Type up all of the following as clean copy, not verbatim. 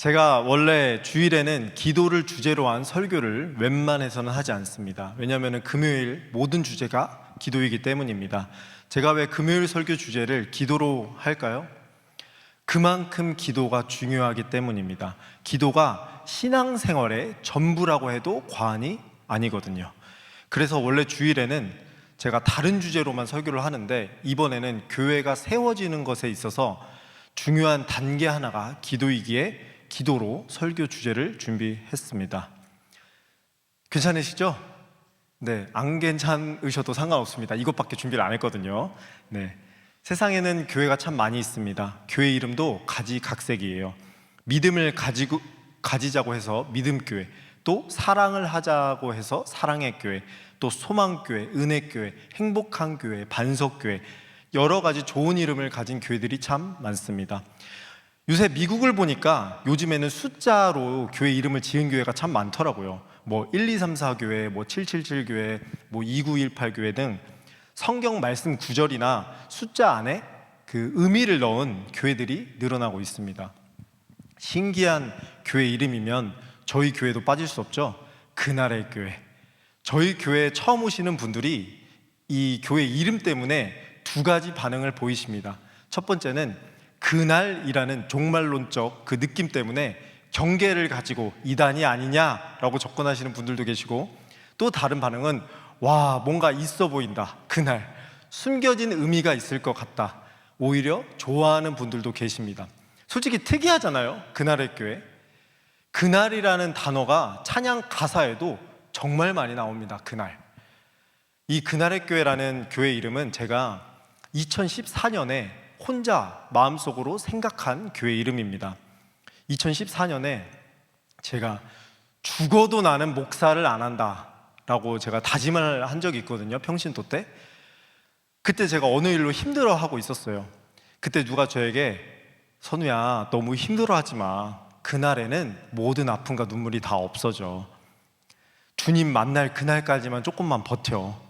제가 원래 주일에는 기도를 주제로 한 설교를 웬만해서는 하지 않습니다. 왜냐하면 금요일 모든 주제가 기도이기 때문입니다. 제가 왜 금요일 설교 주제를 기도로 할까요? 그만큼 기도가 중요하기 때문입니다. 기도가 신앙생활의 전부라고 해도 과언이 아니거든요. 그래서 원래 주일에는 제가 다른 주제로만 설교를 하는데, 이번에는 교회가 세워지는 것에 있어서 중요한 단계 하나가 기도이기에 기도로 설교 주제를 준비했습니다. 괜찮으시죠? 네, 안 괜찮으셔도 상관없습니다. 이것밖에 준비를 안 했거든요. 네, 세상에는 교회가 참 많이 있습니다. 교회 이름도 가지각색이에요. 믿음을 가지자고 해서 믿음교회, 또 사랑을 하자고 해서 사랑의 교회, 또 소망교회, 은혜교회, 행복한 교회, 반석교회, 여러 가지 좋은 이름을 가진 교회들이 참 많습니다. 요새 미국을 보니까 요즘에는 숫자로 교회 이름을 지은 교회가 참 많더라고요. 뭐 1234 교회, 뭐 777 교회, 뭐 2918 교회 등 성경 말씀 구절이나 숫자 안에 그 의미를 넣은 교회들이 늘어나고 있습니다. 신기한 교회 이름이면 저희 교회도 빠질 수 없죠. 그날의 교회. 저희 교회에 처음 오시는 분들이 이 교회 이름 때문에 두 가지 반응을 보이십니다. 첫 번째는 그날이라는 종말론적 그 느낌 때문에 경계를 가지고 이단이 아니냐라고 접근하시는 분들도 계시고, 또 다른 반응은 와, 뭔가 있어 보인다, 그날 숨겨진 의미가 있을 것 같다, 오히려 좋아하는 분들도 계십니다. 솔직히 특이하잖아요. 그날의 교회. 그날이라는 단어가 찬양 가사에도 정말 많이 나옵니다. 그날. 이 그날의 교회라는 교회 이름은 제가 2014년에 혼자 마음속으로 생각한 교회 이름입니다. 2014년에 제가 죽어도 나는 목사를 안 한다 라고 제가 다짐을 한 적이 있거든요. 평신도 때. 그때 제가 어느 일로 힘들어하고 있었어요. 그때 누가 저에게 선우야, 너무 힘들어하지 마. 그날에는 모든 아픔과 눈물이 다 없어져. 주님 만날 그날까지만 조금만 버텨.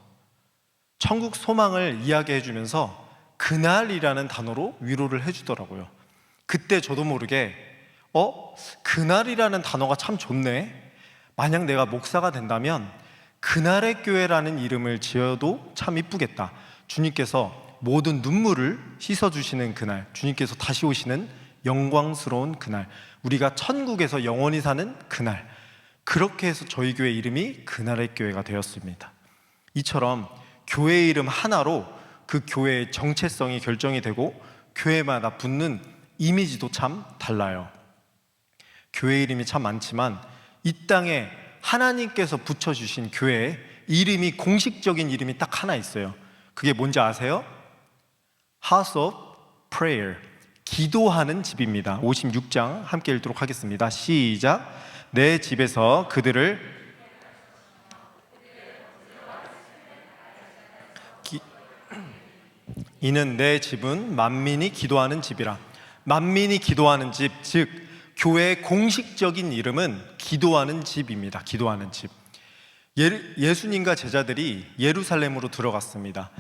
천국 소망을 이야기해 주면서 그날이라는 단어로 위로를 해주더라고요. 그때 저도 모르게 그날이라는 단어가 참 좋네. 만약 내가 목사가 된다면 그날의 교회라는 이름을 지어도 참 이쁘겠다. 주님께서 모든 눈물을 씻어주시는 그날, 주님께서 다시 오시는 영광스러운 그날, 우리가 천국에서 영원히 사는 그날, 그렇게 해서 저희 교회 이름이 그날의 교회가 되었습니다. 이처럼 교회 이름 하나로 그 교회의 정체성이 결정이 되고 교회마다 붙는 이미지도 참 달라요. 교회 이름이 참 많지만 이 땅에 하나님께서 붙여주신 교회에 이름이, 공식적인 이름이 딱 하나 있어요. 그게 뭔지 아세요? House of Prayer, 기도하는 집입니다. 56장 함께 읽도록 하겠습니다. 시작. 내 집에서 그들을 이는 내 집은 만민이 기도하는 집이라. 만민이 기도하는 집, 즉 교회의 공식적인 이름은 기도하는 집입니다. 기도하는 집. 예수님과 제자들이 예루살렘으로 들어갔습니다.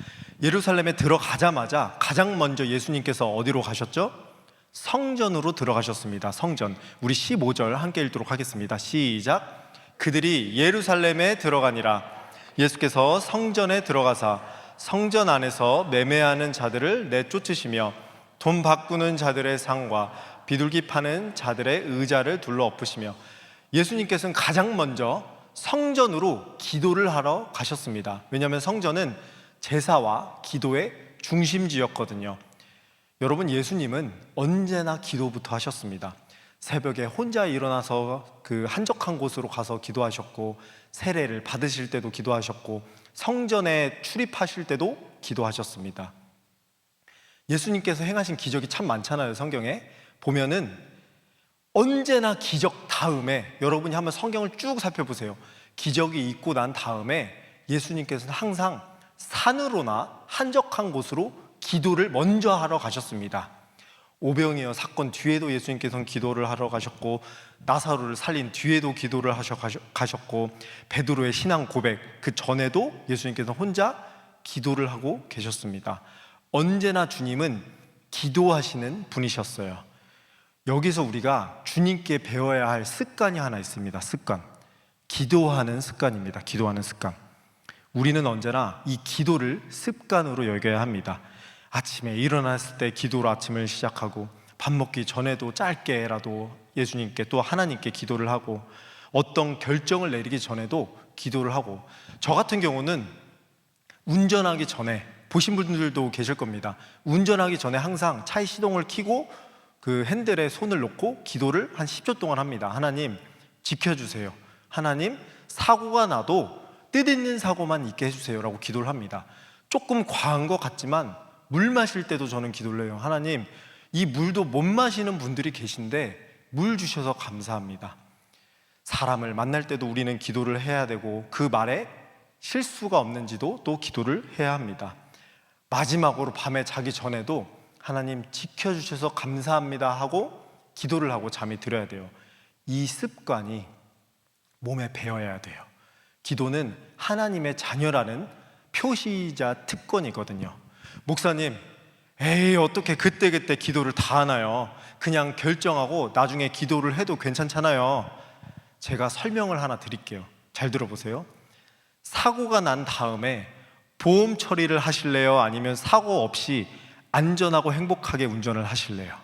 예루살렘에 들어가자마자 가장 먼저 예수님께서 어디로 가셨죠? 성전으로 들어가셨습니다. 성전. 우리 15절 함께 읽도록 하겠습니다. 시작. 그들이 예루살렘에 들어가니라. 예수께서 성전에 들어가사 성전 안에서 매매하는 자들을 내쫓으시며 돈 바꾸는 자들의 상과 비둘기 파는 자들의 의자를 둘러 엎으시며, 예수님께서는 가장 먼저 성전으로 기도를 하러 가셨습니다. 왜냐하면 성전은 제사와 기도의 중심지였거든요. 여러분, 예수님은 언제나 기도부터 하셨습니다. 새벽에 혼자 일어나서 그 한적한 곳으로 가서 기도하셨고, 세례를 받으실 때도 기도하셨고, 성전에 출입하실 때도 기도하셨습니다. 예수님께서 행하신 기적이 참 많잖아요. 성경에 보면은 언제나 기적 다음에, 여러분이 한번 성경을 쭉 살펴보세요. 기적이 있고 난 다음에 예수님께서는 항상 산으로나 한적한 곳으로 기도를 먼저 하러 가셨습니다. 오병이어 사건 뒤에도 예수님께서는 기도를 하러 가셨고, 나사로를 살린 뒤에도 기도를 가셨고, 베드로의 신앙 고백 그 전에도 예수님께서는 혼자 기도를 하고 계셨습니다. 언제나 주님은 기도하시는 분이셨어요. 여기서 우리가 주님께 배워야 할 습관이 하나 있습니다. 습관. 기도하는 습관입니다. 기도하는 습관. 우리는 언제나 이 기도를 습관으로 여겨야 합니다. 아침에 일어났을 때 기도로 아침을 시작하고, 밥 먹기 전에도 짧게라도 예수님께 또 하나님께 기도를 하고, 어떤 결정을 내리기 전에도 기도를 하고, 저 같은 경우는 운전하기 전에, 보신 분들도 계실 겁니다. 운전하기 전에 항상 차의 시동을 켜고 그 핸들에 손을 놓고 기도를 한 10초 동안 합니다. 하나님 지켜주세요. 하나님 사고가 나도 뜻있는 사고만 있게 해주세요 라고 기도를 합니다. 조금 과한 것 같지만 물 마실 때도 저는 기도를 해요. 하나님, 이 물도 못 마시는 분들이 계신데 물 주셔서 감사합니다. 사람을 만날 때도 우리는 기도를 해야 되고, 그 말에 실수가 없는지도 또 기도를 해야 합니다. 마지막으로 밤에 자기 전에도 하나님 지켜주셔서 감사합니다 하고 기도를 하고 잠이 들어야 돼요. 이 습관이 몸에 배어야 돼요. 기도는 하나님의 자녀라는 표시이자 특권이거든요. 목사님, 에이 어떻게 그때그때 기도를 다 하나요? 그냥 결정하고 나중에 기도를 해도 괜찮잖아요. 제가 설명을 하나 드릴게요. 잘 들어보세요. 사고가 난 다음에 보험 처리를 하실래요? 아니면 사고 없이 안전하고 행복하게 운전을 하실래요?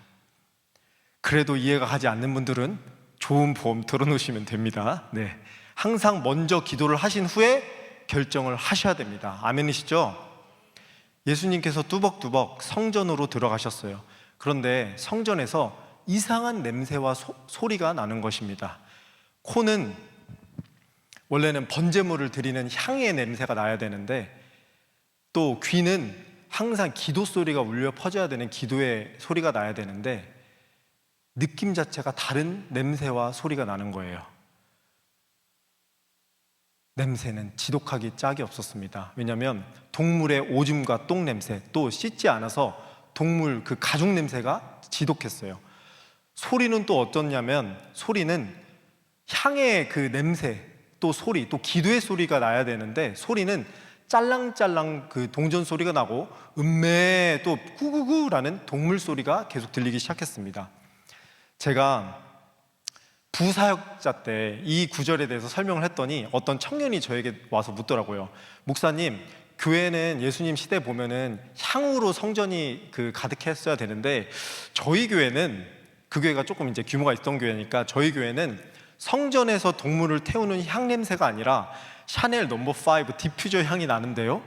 그래도 이해가 가지 않는 분들은 좋은 보험 들어놓으시면 됩니다. 네, 항상 먼저 기도를 하신 후에 결정을 하셔야 됩니다. 아멘이시죠? 예수님께서 뚜벅뚜벅 성전으로 들어가셨어요. 그런데 성전에서 이상한 냄새와 소리가 나는 것입니다. 코는 원래는 번제물을 드리는 향의 냄새가 나야 되는데, 또 귀는 항상 기도 소리가 울려 퍼져야 되는 기도의 소리가 나야 되는데, 느낌 자체가 다른 냄새와 소리가 나는 거예요. 냄새는 지독하기 짝이 없었습니다. 왜냐하면 동물의 오줌과 똥 냄새, 또 씻지 않아서 동물 그 가죽 냄새가 지독했어요. 소리는 또 어떻냐면, 소리는 향의 그 냄새, 또 소리, 또 기도의 소리가 나야 되는데, 소리는 짤랑짤랑 그 동전 소리가 나고, 음매 또 구구구라는 동물 소리가 계속 들리기 시작했습니다. 제가 부사역자 때 이 구절에 대해서 설명을 했더니 어떤 청년이 저에게 와서 묻더라고요. 목사님, 교회는 예수님 시대 보면은 향으로 성전이 그 가득했어야 되는데, 저희 교회는, 그 교회가 조금 이제 규모가 있던 교회니까, 저희 교회는 성전에서 동물을 태우는 향 냄새가 아니라 샤넬 넘버 5 디퓨저 향이 나는데요,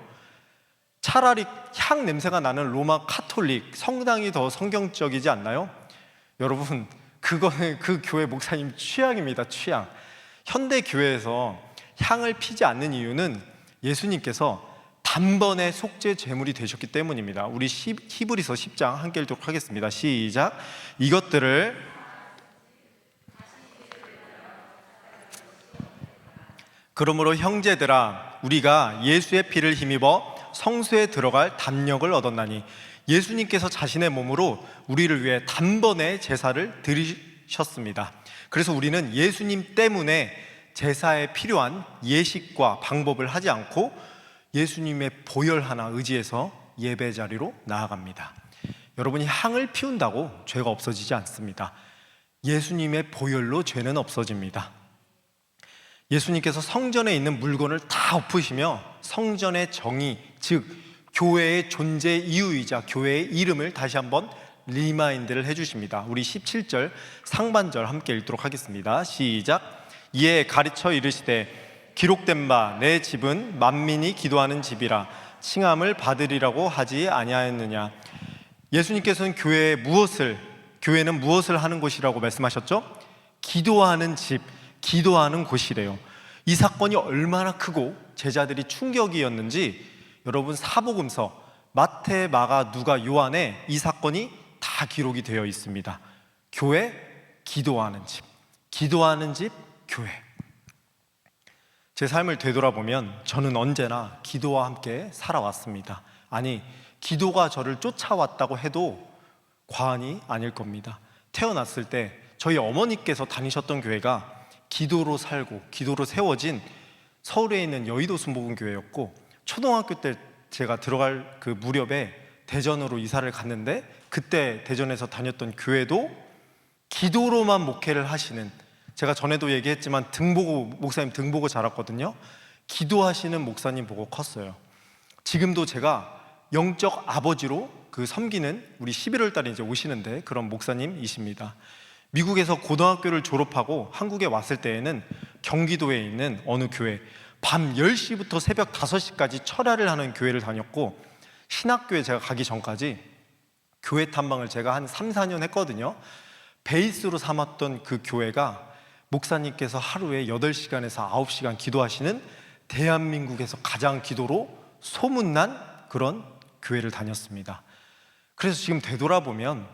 차라리 향 냄새가 나는 로마 카톨릭 성당이 더 성경적이지 않나요? 여러분, 그거는 그 교회 목사님 취향입니다. 취향. 현대 교회에서 향을 피지 않는 이유는 예수님께서 단번에 속죄 제물이 되셨기 때문입니다. 우리 히브리서 10장 함께 읽도록 하겠습니다. 시작. 이것들을 그러므로 형제들아, 우리가 예수의 피를 힘입어 성소에 들어갈 담력을 얻었나니, 예수님께서 자신의 몸으로 우리를 위해 단번에 제사를 드리셨습니다. 그래서 우리는 예수님 때문에 제사에 필요한 예식과 방법을 하지 않고 예수님의 보혈 하나 의지해서 예배 자리로 나아갑니다. 여러분이 향을 피운다고 죄가 없어지지 않습니다. 예수님의 보혈로 죄는 없어집니다. 예수님께서 성전에 있는 물건을 다 엎으시며 성전의 정의, 즉 교회의 존재 이유이자 교회의 이름을 다시 한번 리마인드를 해주십니다. 우리 17절 상반절 함께 읽도록 하겠습니다. 시작. 이에 가르쳐 이르시되 기록된 바 내 집은 만민이 기도하는 집이라 칭함을 받으리라고 하지 아니하였느냐. 예수님께서는 교회는 무엇을 하는 곳이라고 말씀하셨죠? 기도하는 집, 기도하는 곳이래요. 이 사건이 얼마나 크고 제자들이 충격이었는지 여러분, 사복음서 마태, 마가, 누가, 요한에 이 사건이 다 기록이 되어 있습니다. 교회, 기도하는 집, 기도하는 집, 교회. 제 삶을 되돌아보면 저는 언제나 기도와 함께 살아왔습니다. 아니, 기도가 저를 쫓아왔다고 해도 과언이 아닐 겁니다. 태어났을 때 저희 어머니께서 다니셨던 교회가 기도로 살고 기도로 세워진 서울에 있는 여의도 순복음교회였고, 초등학교 때 제가 들어갈 그 무렵에 대전으로 이사를 갔는데, 그때 대전에서 다녔던 교회도 기도로만 목회를 하시는, 제가 전에도 얘기했지만 목사님 등 보고 자랐거든요. 기도하시는 목사님 보고 컸어요. 지금도 제가 영적 아버지로 섬기는, 우리 11월 달에 이제 오시는데 그런 목사님이십니다. 미국에서 고등학교를 졸업하고 한국에 왔을 때에는 경기도에 있는 어느 교회, 밤 10시부터 새벽 5시까지 철야를 하는 교회를 다녔고, 신학교에 제가 가기 전까지 교회 탐방을 제가 한 3, 4년 했거든요. 베이스로 삼았던 그 교회가 목사님께서 하루에 8시간에서 9시간 기도하시는 대한민국에서 가장 기도로 소문난 그런 교회를 다녔습니다. 그래서 지금 되돌아보면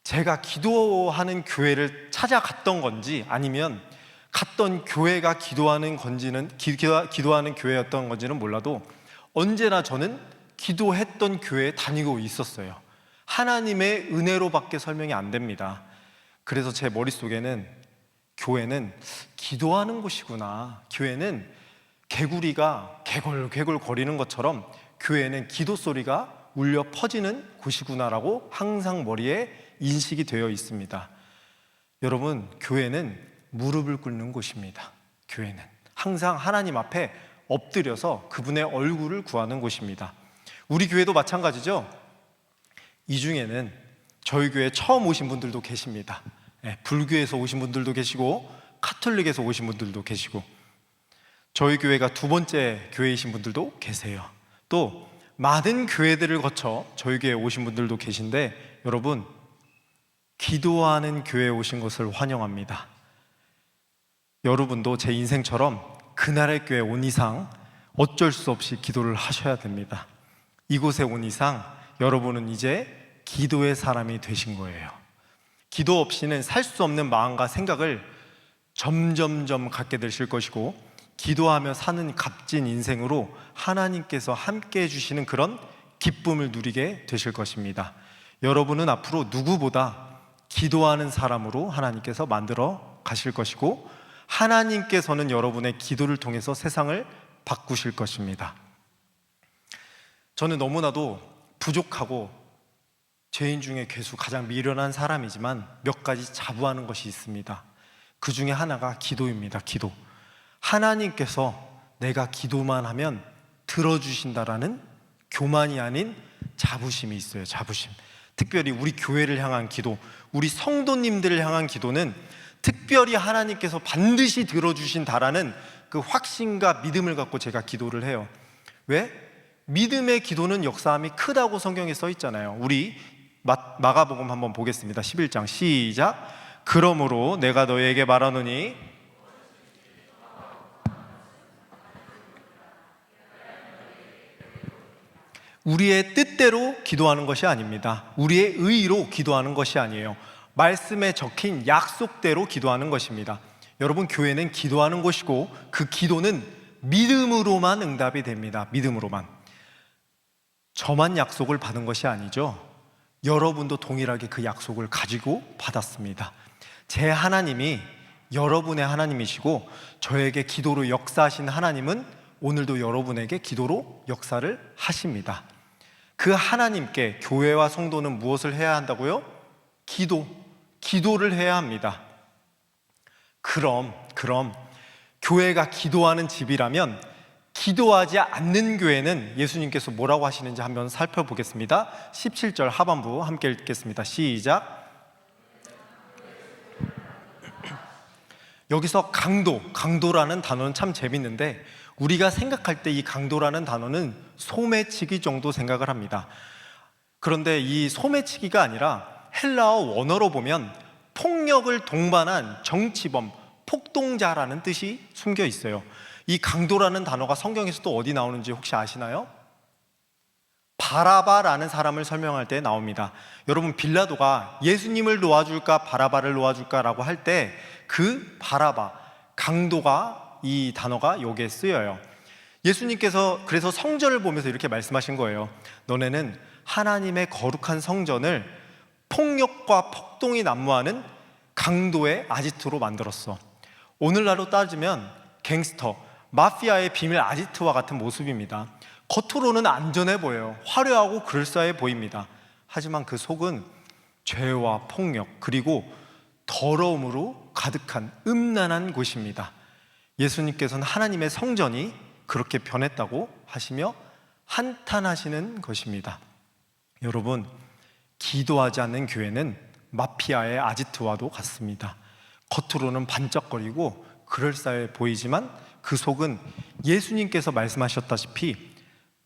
제가 기도하는 교회를 찾아갔던 건지, 아니면 갔던 교회가 기도하는 교회였던 건지는 몰라도 언제나 저는 기도했던 교회에 다니고 있었어요. 하나님의 은혜로밖에 설명이 안 됩니다. 그래서 제 머릿속에는 교회는 기도하는 곳이구나, 교회는 개구리가 개굴개굴 거리는 것처럼 교회는 기도 소리가 울려 퍼지는 곳이구나라고 항상 머리에 인식이 되어 있습니다. 여러분, 교회는 무릎을 꿇는 곳입니다. 교회는 항상 하나님 앞에 엎드려서 그분의 얼굴을 구하는 곳입니다. 우리 교회도 마찬가지죠. 이 중에는 저희 교회 처음 오신 분들도 계십니다. 불교에서 오신 분들도 계시고 카톨릭에서 오신 분들도 계시고, 저희 교회가 두 번째 교회이신 분들도 계세요. 또 많은 교회들을 거쳐 저희 교회에 오신 분들도 계신데, 여러분, 기도하는 교회에 오신 것을 환영합니다. 여러분도 제 인생처럼 그날의 교회에 온 이상 어쩔 수 없이 기도를 하셔야 됩니다. 이곳에 온 이상 여러분은 이제 기도의 사람이 되신 거예요. 기도 없이는 살 수 없는 마음과 생각을 점점점 갖게 되실 것이고, 기도하며 사는 값진 인생으로 하나님께서 함께 해주시는 그런 기쁨을 누리게 되실 것입니다. 여러분은 앞으로 누구보다 기도하는 사람으로 하나님께서 만들어 가실 것이고, 하나님께서는 여러분의 기도를 통해서 세상을 바꾸실 것입니다. 저는 너무나도 부족하고 죄인 중에 괴수, 가장 미련한 사람이지만 몇 가지 자부하는 것이 있습니다. 그 중에 하나가 기도입니다. 기도. 하나님께서 내가 기도만 하면 들어주신다라는 교만이 아닌 자부심이 있어요. 자부심. 특별히 우리 교회를 향한 기도, 우리 성도님들을 향한 기도는 특별히 하나님께서 반드시 들어주신다라는 그 확신과 믿음을 갖고 제가 기도를 해요. 왜? 믿음의 기도는 역사함이 크다고 성경에 써 있잖아요. 우리 마가복음 한번 보겠습니다. 11장 시작. 그러므로 내가 너희에게 말하노니 우리의 뜻대로 기도하는 것이 아닙니다. 우리의 의로 기도하는 것이 아니에요. 말씀에 적힌 약속대로 기도하는 것입니다. 여러분, 교회는 기도하는 곳이고 그 기도는 믿음으로만 응답이 됩니다. 믿음으로만. 저만 약속을 받은 것이 아니죠. 여러분도 동일하게 그 약속을 가지고 받았습니다. 제 하나님이 여러분의 하나님이시고, 저에게 기도로 역사하신 하나님은 오늘도 여러분에게 기도로 역사를 하십니다. 그 하나님께 교회와 성도는 무엇을 해야 한다고요? 기도를 해야 합니다. 그럼 교회가 기도하는 집이라면 기도하지 않는 교회는 예수님께서 뭐라고 하시는지 한번 살펴보겠습니다. 17절 하반부 함께 읽겠습니다. 시작. 여기서 강도라는 단어는 참 재밌는데, 우리가 생각할 때 이 강도라는 단어는 소매치기 정도 생각을 합니다. 그런데 이 소매치기가 아니라 헬라어 원어로 보면 폭력을 동반한 정치범, 폭동자라는 뜻이 숨겨 있어요. 이 강도라는 단어가 성경에서도 어디 나오는지 혹시 아시나요? 바라바라는 사람을 설명할 때 나옵니다. 여러분, 빌라도가 예수님을 놓아줄까 바라바를 놓아줄까라고 할 때 그 바라바, 강도가, 이 단어가 여기에 쓰여요. 예수님께서 그래서 성전을 보면서 이렇게 말씀하신 거예요. 너네는 하나님의 거룩한 성전을 폭력과 폭동이 난무하는 강도의 아지트로 만들었어. 오늘날로 따지면 갱스터, 마피아의 비밀 아지트와 같은 모습입니다. 겉으로는 안전해 보여요. 화려하고 그럴싸해 보입니다. 하지만 그 속은 죄와 폭력, 그리고 더러움으로 가득한 음란한 곳입니다. 예수님께서는 하나님의 성전이 그렇게 변했다고 하시며 한탄하시는 것입니다. 여러분, 기도하지 않는 교회는 마피아의 아지트와도 같습니다. 겉으로는 반짝거리고 그럴싸해 보이지만 그 속은 예수님께서 말씀하셨다시피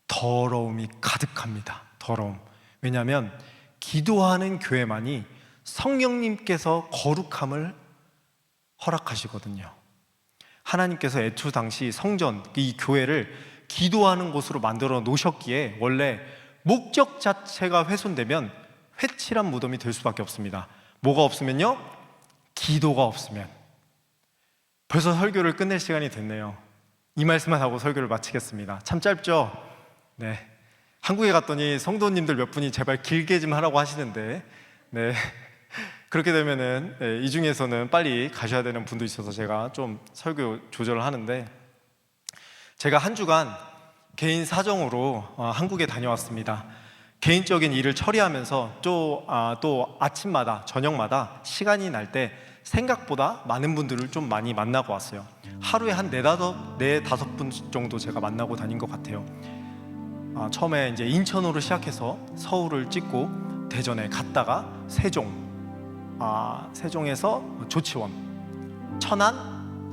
더러움이 가득합니다. 더러움. 왜냐하면 기도하는 교회만이 성령님께서 거룩함을 허락하시거든요. 하나님께서 애초 당시 성전, 이 교회를 기도하는 곳으로 만들어 놓으셨기에 원래 목적 자체가 훼손되면 회칠한 무덤이 될 수밖에 없습니다. 뭐가 없으면요? 기도가 없으면. 벌써 설교를 끝낼 시간이 됐네요. 이 말씀만 하고 설교를 마치겠습니다. 참 짧죠? 네. 한국에 갔더니 성도님들 몇 분이 제발 길게 좀 하라고 하시는데, 네. 그렇게 되면은 이 중에서는 빨리 가셔야 되는 분도 있어서 제가 좀 설교 조절을 하는데, 제가 한 주간 개인 사정으로 한국에 다녀왔습니다. 개인적인 일을 처리하면서 또 아침마다 저녁마다 시간이 날 때 생각보다 많은 분들을 좀 많이 만나고 왔어요. 하루에 한 네다섯 분 정도 제가 만나고 다닌 것 같아요. 처음에 이제 인천으로 시작해서 서울을 찍고 대전에 갔다가 세종에서 조치원,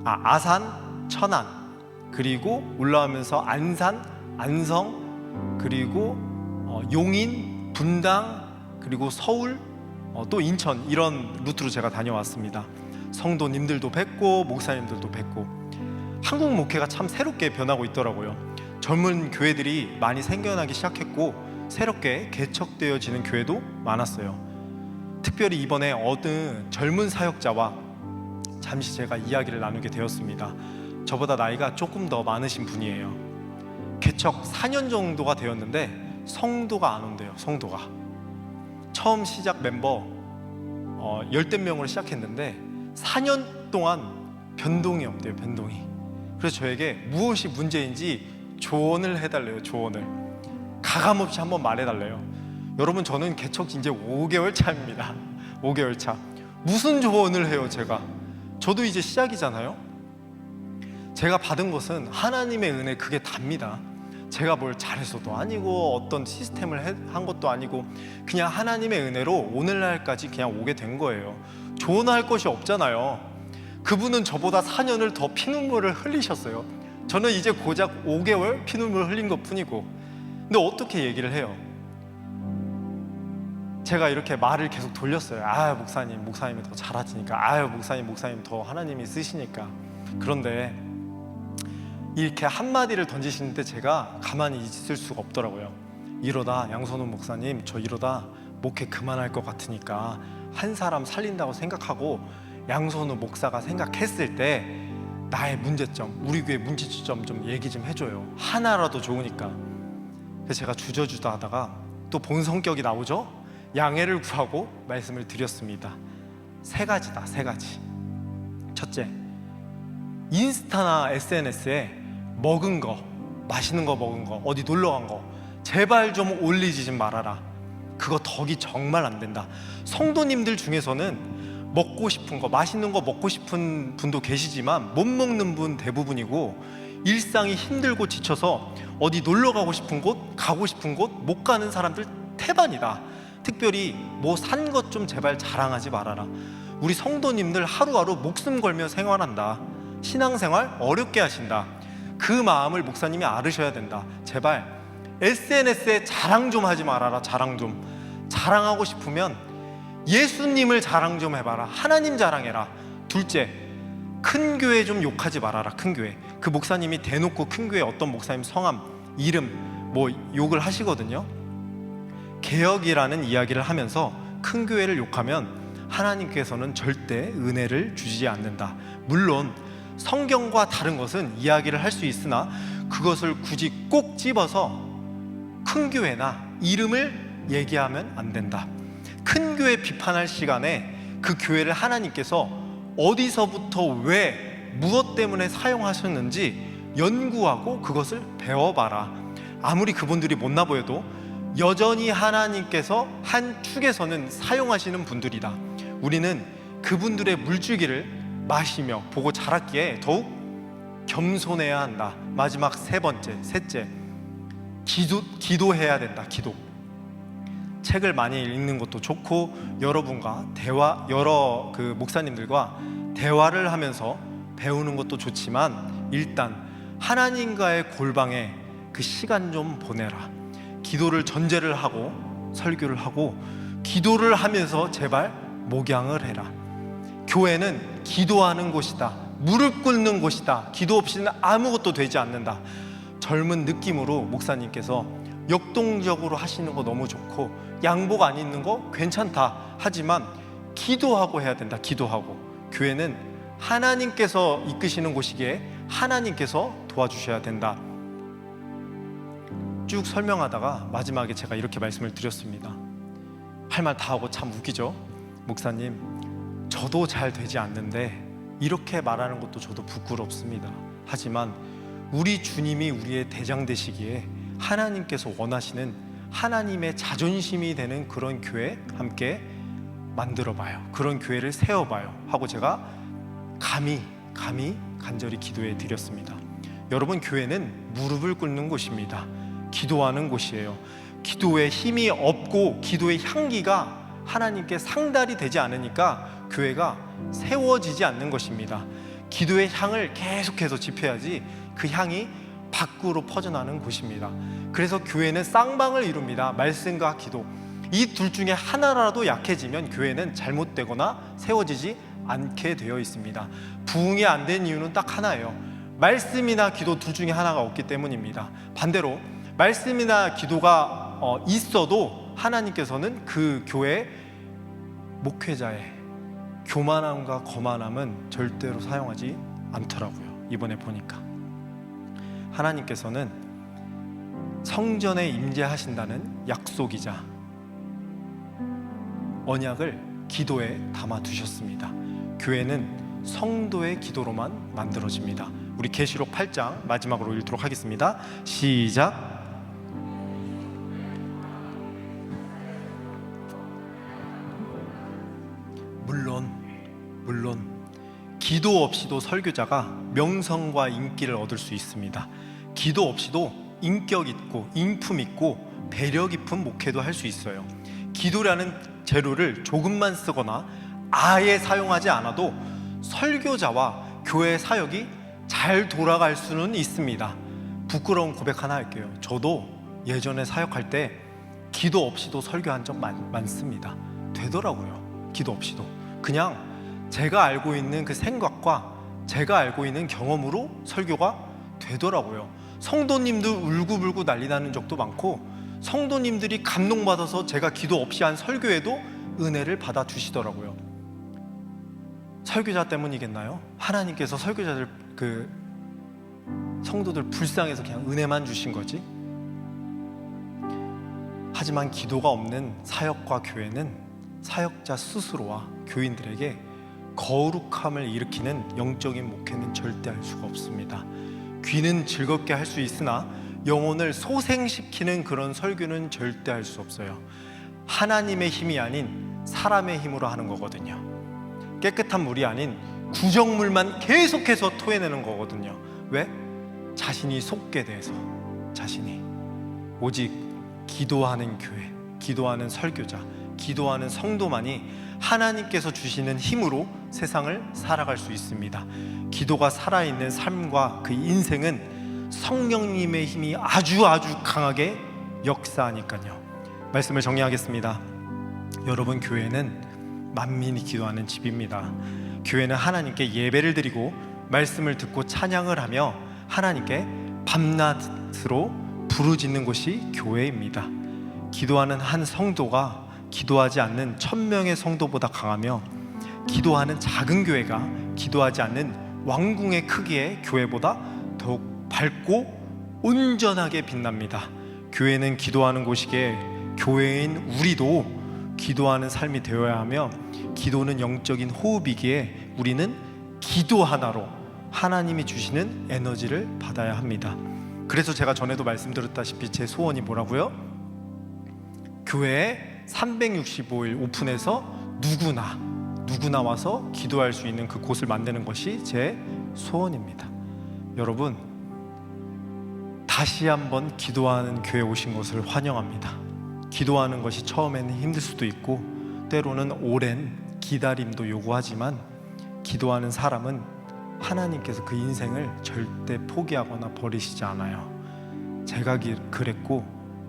아산, 천안, 그리고 올라오면서 안산, 안성, 그리고 용인, 분당, 그리고 서울, 또 인천, 이런 루트로 제가 다녀왔습니다. 성도님들도 뵙고 목사님들도 뵙고. 한국 목회가 참 새롭게 변하고 있더라고요. 젊은 교회들이 많이 생겨나기 시작했고 새롭게 개척되어지는 교회도 많았어요. 특별히 이번에 얻은 젊은 사역자와 잠시 제가 이야기를 나누게 되었습니다. 저보다 나이가 조금 더 많으신 분이에요. 개척 4년 정도가 되었는데 성도가 안 온대요. 성도가. 처음 시작 멤버 10대 명으로 시작했는데 4년 동안 변동이 없대요. 변동이. 그래서 저에게 무엇이 문제인지 조언을 해달래요. 조언을 가감없이 한번 말해달래요. 여러분, 저는 개척 이제 5개월 차입니다. 5개월 차. 무슨 조언을 해요? 저도 이제 시작이잖아요. 제가 받은 것은 하나님의 은혜, 그게 답니다. 제가 뭘 잘해서도 아니고 어떤 시스템을 한 것도 아니고 그냥 하나님의 은혜로 오늘날까지 그냥 오게 된 거예요. 조언할 것이 없잖아요. 그분은 저보다 4년을 더 피눈물을 흘리셨어요. 저는 이제 고작 5개월 피눈물을 흘린 것 뿐이고. 근데 어떻게 얘기를 해요? 제가 이렇게 말을 계속 돌렸어요. 목사님이 더 잘하시니까. 목사님 더 하나님이 쓰시니까. 그런데 이렇게 한마디를 던지시는데 제가 가만히 있을 수가 없더라고요. 이러다 양선우 목사님, 저 이러다 목회 그만할 것 같으니까 한 사람 살린다고 생각하고 양선우 목사가 생각했을 때 나의 문제점, 우리 교회 문제점 좀 얘기 좀 해줘요. 하나라도 좋으니까. 그래서 제가 주저주저 하다가 또 본 성격이 나오죠. 양해를 구하고 말씀을 드렸습니다. 3가지다. 3가지. 첫째, 인스타나 SNS에 먹은 거, 맛있는 거 먹은 거, 어디 놀러 간 거 제발 좀 올리지 좀 말아라. 그거 덕이 정말 안 된다. 성도님들 중에서는 먹고 싶은 거, 맛있는 거 먹고 싶은 분도 계시지만 못 먹는 분 대부분이고, 일상이 힘들고 지쳐서 어디 놀러 가고 싶은 곳, 못 가는 사람들 태반이다. 특별히 뭐 산 것 좀 제발 자랑하지 말아라. 우리 성도님들 하루하루 목숨 걸며 생활한다. 신앙생활 어렵게 하신다. 그 마음을 목사님이 알으셔야 된다. 제발 SNS에 자랑 좀 하지 말아라. 자랑하고 싶으면 예수님을 자랑 좀 해봐라. 하나님 자랑해라. 둘째, 큰 교회 좀 욕하지 말아라. 큰 교회. 그 목사님이 대놓고 큰 교회 어떤 목사님 성함, 이름 뭐 욕을 하시거든요. 개혁이라는 이야기를 하면서 큰 교회를 욕하면 하나님께서는 절대 은혜를 주지 않는다. 물론 성경과 다른 것은 이야기를 할 수 있으나 그것을 굳이 꼭 집어서 큰 교회나 이름을 얘기하면 안 된다. 큰 교회 비판할 시간에 그 교회를 하나님께서 어디서부터 왜 무엇 때문에 사용하셨는지 연구하고 그것을 배워봐라. 아무리 그분들이 못나 보여도 여전히 하나님께서 한 축에서는 사용하시는 분들이다. 우리는 그분들의 물줄기를 마시며 보고 자랐기에 더욱 겸손해야 한다. 마지막 셋째, 기도해야 된다. 기도. 책을 많이 읽는 것도 좋고 여러분과 여러 목사님들과 대화를 하면서 배우는 것도 좋지만 일단 하나님과의 골방에 그 시간 좀 보내라. 기도를 전제를 하고 설교를 하고 기도를 하면서 제발 목양을 해라. 교회는 기도하는 곳이다. 무릎 꿇는 곳이다. 기도 없이는 아무것도 되지 않는다. 젊은 느낌으로 목사님께서 역동적으로 하시는 거 너무 좋고 양복 안 입는 거 괜찮다. 하지만 기도하고 해야 된다. 기도하고. 교회는 하나님께서 이끄시는 곳이기에 하나님께서 도와주셔야 된다. 쭉 설명하다가 마지막에 제가 이렇게 말씀을 드렸습니다. 할 말 다 하고 참 웃기죠? 목사님, 저도 잘 되지 않는데 이렇게 말하는 것도 저도 부끄럽습니다. 하지만 우리 주님이 우리의 대장 되시기에 하나님께서 원하시는 하나님의 자존심이 되는 그런 교회 함께 만들어봐요. 그런 교회를 세워봐요 하고 제가 감히 간절히 기도해 드렸습니다. 여러분, 교회는 무릎을 꿇는 곳입니다. 기도하는 곳이에요. 기도에 힘이 없고 기도의 향기가 하나님께 상달이 되지 않으니까 교회가 세워지지 않는 것입니다. 기도의 향을 계속해서 지펴야지 그 향이 밖으로 퍼져나는 곳입니다. 그래서 교회는 쌍방을 이룹니다. 말씀과 기도. 이 둘 중에 하나라도 약해지면 교회는 잘못되거나 세워지지 않게 되어 있습니다. 부흥이 안 된 이유는 딱 하나예요. 말씀이나 기도 둘 중에 하나가 없기 때문입니다. 반대로 말씀이나 기도가 있어도 하나님께서는 그 교회 목회자의 교만함과 거만함은 절대로 사용하지 않더라고요. 이번에 보니까 하나님께서는 성전에 임재하신다는 약속이자 언약을 기도에 담아 두셨습니다. 교회는 성도의 기도로만 만들어집니다. 우리 계시록 8장 마지막으로 읽도록 하겠습니다. 시작. 물론 기도 없이도 설교자가 명성과 인기를 얻을 수 있습니다. 기도 없이도 인격 있고 인품 있고 배려 깊은 목회도 할 수 있어요. 기도라는 재료를 조금만 쓰거나 아예 사용하지 않아도 설교자와 교회 사역이 잘 돌아갈 수는 있습니다. 부끄러운 고백 하나 할게요. 저도 예전에 사역할 때 기도 없이도 설교한 적 많습니다. 되더라고요. 기도 없이도 그냥 제가 알고 있는 그 생각과 제가 알고 있는 경험으로 설교가 되더라고요. 성도님들 울고불고 난리 나는 적도 많고 성도님들이 감동받아서 제가 기도 없이 한 설교에도 은혜를 받아주시더라고요. 설교자 때문이겠나요? 하나님께서 설교자들 성도들 불쌍해서 그냥 은혜만 주신 거지. 하지만 기도가 없는 사역과 교회는 사역자 스스로와 교인들에게 거룩함을 일으키는 영적인 목회는 절대 할 수가 없습니다. 귀는 즐겁게 할 수 있으나 영혼을 소생시키는 그런 설교는 절대 할 수 없어요. 하나님의 힘이 아닌 사람의 힘으로 하는 거거든요. 깨끗한 물이 아닌 구정물만 계속해서 토해내는 거거든요. 왜? 자신이 속게 돼서. 자신이 오직 기도하는 교회, 기도하는 설교자, 기도하는 성도만이 하나님께서 주시는 힘으로 세상을 살아갈 수 있습니다. 기도가 살아있는 삶과 그 인생은 성령님의 힘이 아주 강하게 역사하니까요. 말씀을 정리하겠습니다. 여러분, 교회는 만민이 기도하는 집입니다. 교회는 하나님께 예배를 드리고 말씀을 듣고 찬양을 하며 하나님께 밤낮으로 부르짖는 곳이 교회입니다. 기도하는 한 성도가 기도하지 않는 1000명의 성도보다 강하며 기도하는 작은 교회가 기도하지 않는 왕궁의 크기의 교회보다 더욱 밝고 온전하게 빛납니다. 교회는 기도하는 곳이기에 교회인 우리도 기도하는 삶이 되어야 하며 기도는 영적인 호흡이기에 우리는 기도 하나로 하나님이 주시는 에너지를 받아야 합니다. 그래서 제가 전에도 말씀드렸다시피 제 소원이 뭐라고요? 교회에 365일 오픈해서 누구나 와서 기도할 수 있는 그 곳을 만드는 것이 제 소원입니다. 여러분, 다시 한번 기도하는 교회 오신 것을 환영합니다. 기도하는 것이 처음에는 힘들 수도 있고 때로는 오랜 기다림도 요구하지만 기도하는 사람은 하나님께서 그 인생을 절대 포기하거나 버리시지 않아요. 제가 그랬고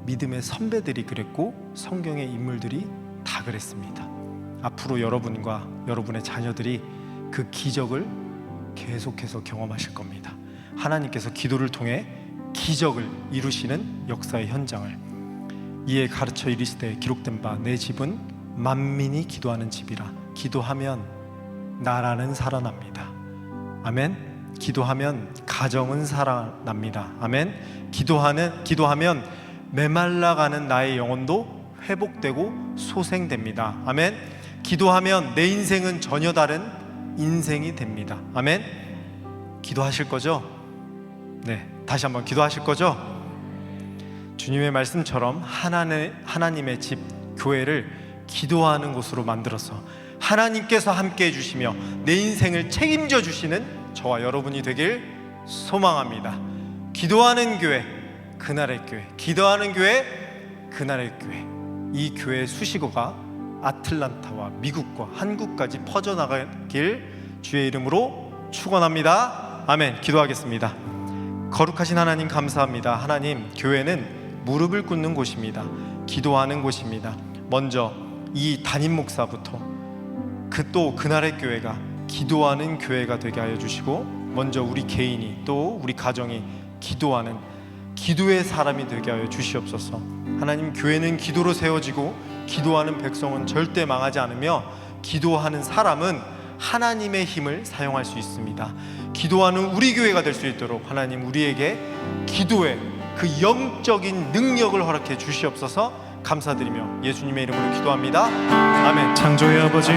믿음의 선배들이 그랬고 성경의 인물들이 다 그랬습니다. 앞으로 여러분과 여러분의 자녀들이 그 기적을 계속해서 경험하실 겁니다. 하나님께서 기도를 통해 기적을 이루시는 역사의 현장을. 이에 가르쳐 이르시되 기록된 바 내 집은 만민이 기도하는 집이라. 기도하면 나라는 살아납니다. 아멘. 기도하면 가정은 살아납니다. 아멘. 기도하면 메말라가는 나의 영혼도 회복되고 소생됩니다. 아멘. 기도하면 내 인생은 전혀 다른 인생이 됩니다. 아멘. 기도하실 거죠? 네, 다시 한번 기도하실 거죠? 주님의 말씀처럼 하나님의 집, 교회를 기도하는 곳으로 만들어서 하나님께서 함께 해주시며 내 인생을 책임져 주시는 저와 여러분이 되길 소망합니다. 기도하는 교회, 그날의 교회. 기도하는 교회, 그날의 교회. 이 교회의 수식어가 아틀란타와 미국과 한국까지 퍼져나가길 주의 이름으로 축원합니다. 아멘. 기도하겠습니다. 거룩하신 하나님 감사합니다. 하나님, 교회는 무릎을 꿇는 곳입니다. 기도하는 곳입니다. 먼저 이 담임 목사부터 또 그날의 교회가 기도하는 교회가 되게 하여 주시고, 먼저 우리 개인이 또 우리 가정이 기도하는 기도의 사람이 되게 하여 주시옵소서. 하나님, 교회는 기도로 세워지고 기도하는 백성은 절대 망하지 않으며 기도하는 사람은 하나님의 힘을 사용할 수 있습니다. 기도하는 우리 교회가 될 수 있도록 하나님, 우리에게 기도의 그 영적인 능력을 허락해 주시옵소서. 감사드리며 예수님의 이름으로 기도합니다. 아멘. 창조의 아버지,